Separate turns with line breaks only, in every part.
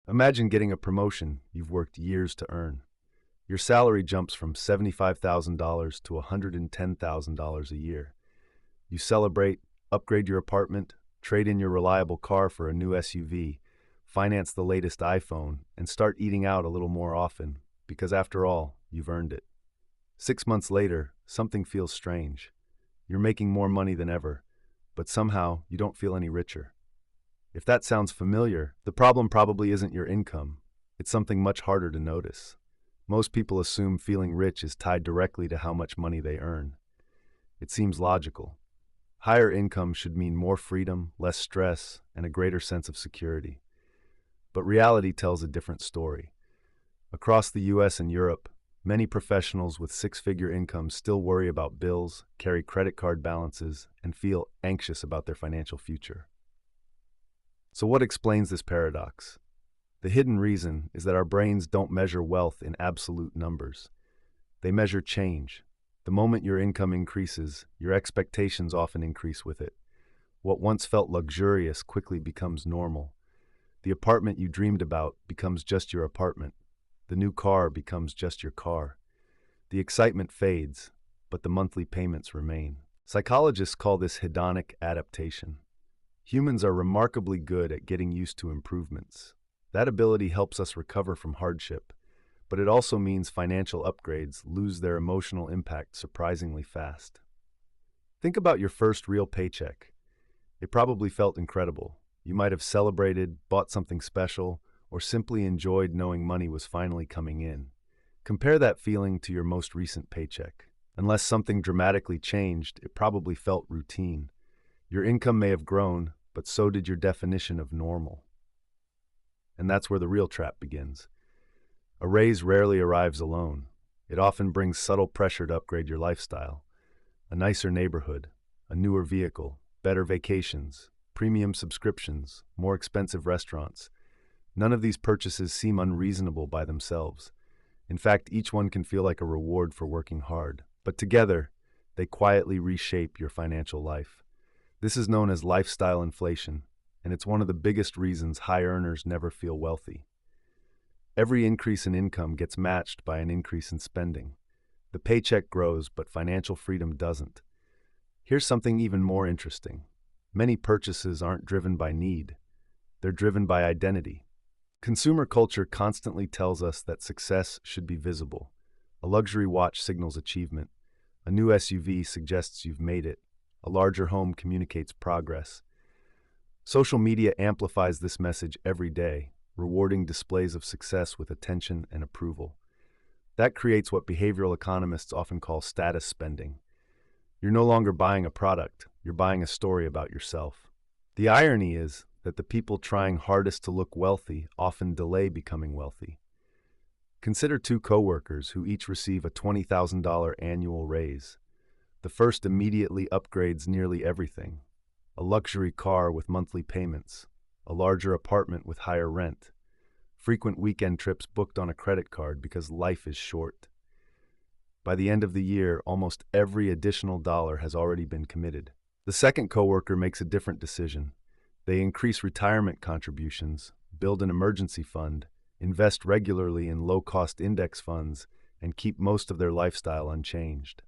Imagine getting a promotion you've worked years to earn. Your salary jumps from $75,000 to $110,000 a year. You celebrate, upgrade your apartment, trade in your reliable car for a new SUV, finance the latest iPhone, and start eating out a little more often, because after all, you've earned it. 6 months later, something feels strange. You're making more money than ever, but somehow you don't feel any richer. If that sounds familiar, the problem probably isn't your income. It's something much harder to notice. Most people assume feeling rich is tied directly to how much money they earn. It seems logical. Higher income should mean more freedom, less stress, and a greater sense of security. But reality tells a different story. Across the US and Europe, many professionals with six-figure incomes still worry about bills, carry credit card balances, and feel anxious about their financial future. So what explains this paradox? The hidden reason is that our brains don't measure wealth in absolute numbers. They measure change. The moment your income increases, your expectations often increase with it. What once felt luxurious quickly becomes normal. The apartment you dreamed about becomes just your apartment. The new car becomes just your car. The excitement fades, but the monthly payments remain. Psychologists call this hedonic adaptation. Humans are remarkably good at getting used to improvements. That ability helps us recover from hardship, but it also means financial upgrades lose their emotional impact surprisingly fast. Think about your first real paycheck. It probably felt incredible. You might have celebrated, bought something special, or simply enjoyed knowing money was finally coming in. Compare that feeling to your most recent paycheck. Unless something dramatically changed, it probably felt routine. Your income may have grown, but so did your definition of normal. And that's where the real trap begins. A raise rarely arrives alone. It often brings subtle pressure to upgrade your lifestyle. A nicer neighborhood, a newer vehicle, better vacations, premium subscriptions, more expensive restaurants. None of these purchases seem unreasonable by themselves. In fact, each one can feel like a reward for working hard. But together, they quietly reshape your financial life. This is known as lifestyle inflation, and it's one of the biggest reasons high earners never feel wealthy. Every increase in income gets matched by an increase in spending. The paycheck grows, but financial freedom doesn't. Here's something even more interesting. Many purchases aren't driven by need. They're driven by identity. Consumer culture constantly tells us that success should be visible. A luxury watch signals achievement. A new SUV suggests you've made it. A larger home communicates progress. Social media amplifies this message every day, rewarding displays of success with attention and approval. That creates what behavioral economists often call status spending. You're no longer buying a product, you're buying a story about yourself. The irony is that the people trying hardest to look wealthy often delay becoming wealthy. Consider two coworkers who each receive a $20,000 annual raise. The first immediately upgrades nearly everything: a luxury car with monthly payments, a larger apartment with higher rent, frequent weekend trips booked on a credit card because life is short. By the end of the year, almost every additional dollar has already been committed. The second coworker makes a different decision. They increase retirement contributions, build an emergency fund, invest regularly in low-cost index funds, and keep most of their lifestyle unchanged.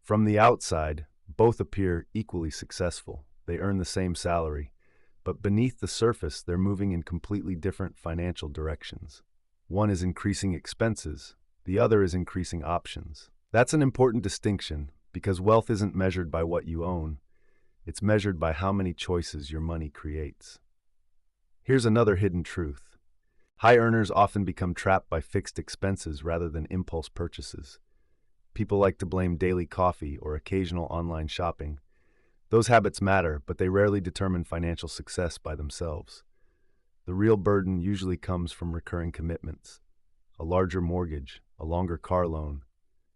From the outside, both appear equally successful. They earn the same salary, but beneath the surface, they're moving in completely different financial directions. One is increasing expenses, the other is increasing options. That's an important distinction because wealth isn't measured by what you own. It's measured by how many choices your money creates. Here's another hidden truth. High earners often become trapped by fixed expenses rather than impulse purchases. People like to blame daily coffee or occasional online shopping. Those habits matter, but they rarely determine financial success by themselves. The real burden usually comes from recurring commitments: a larger mortgage, a longer car loan,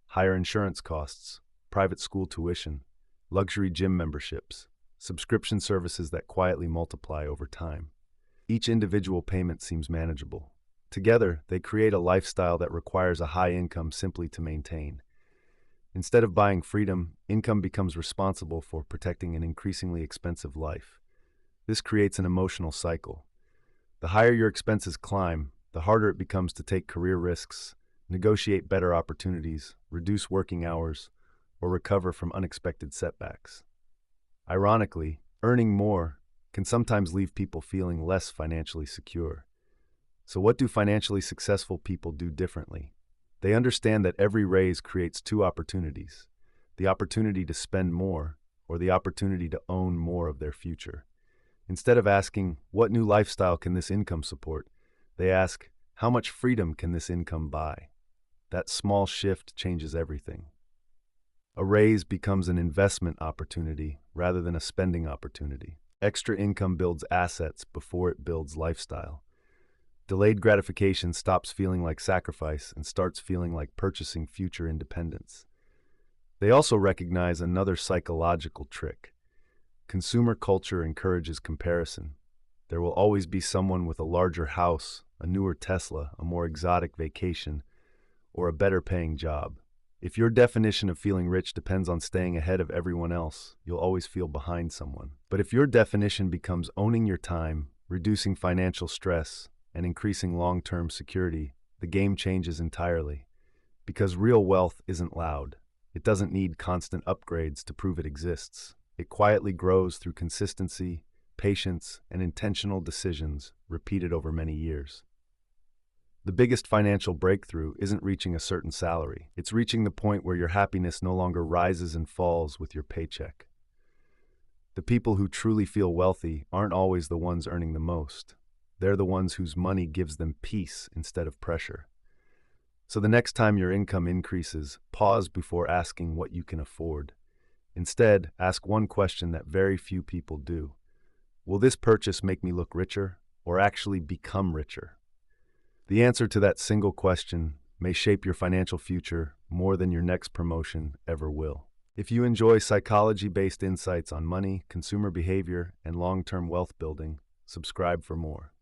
higher insurance costs, private school tuition, luxury gym memberships, subscription services that quietly multiply over time. Each individual payment seems manageable. Together, they create a lifestyle that requires a high income simply to maintain. Instead of buying freedom, income becomes responsible for protecting an increasingly expensive life. This creates an emotional cycle. The higher your expenses climb, the harder it becomes to take career risks, negotiate better opportunities, reduce working hours, or recover from unexpected setbacks. Ironically, earning more can sometimes leave people feeling less financially secure. So what do financially successful people do differently? They understand that every raise creates two opportunities: the opportunity to spend more or the opportunity to own more of their future. Instead of asking, what new lifestyle can this income support? They ask, how much freedom can this income buy? That small shift changes everything. A raise becomes an investment opportunity rather than a spending opportunity. Extra income builds assets before it builds lifestyle. Delayed gratification stops feeling like sacrifice and starts feeling like purchasing future independence. They also recognize another psychological trick. Consumer culture encourages comparison. There will always be someone with a larger house, a newer Tesla, a more exotic vacation, or a better paying job. If your definition of feeling rich depends on staying ahead of everyone else, you'll always feel behind someone. But if your definition becomes owning your time, reducing financial stress, and increasing long-term security, the game changes entirely. Because real wealth isn't loud. It doesn't need constant upgrades to prove it exists. It quietly grows through consistency, patience, and intentional decisions repeated over many years. The biggest financial breakthrough isn't reaching a certain salary. It's reaching the point where your happiness no longer rises and falls with your paycheck. The people who truly feel wealthy aren't always the ones earning the most. They're the ones whose money gives them peace instead of pressure. So the next time your income increases, pause before asking what you can afford. Instead, ask one question that very few people do. Will this purchase make me look richer or actually become richer? The answer to that single question may shape your financial future more than your next promotion ever will. If you enjoy psychology-based insights on money, consumer behavior, and long-term wealth building, subscribe for more.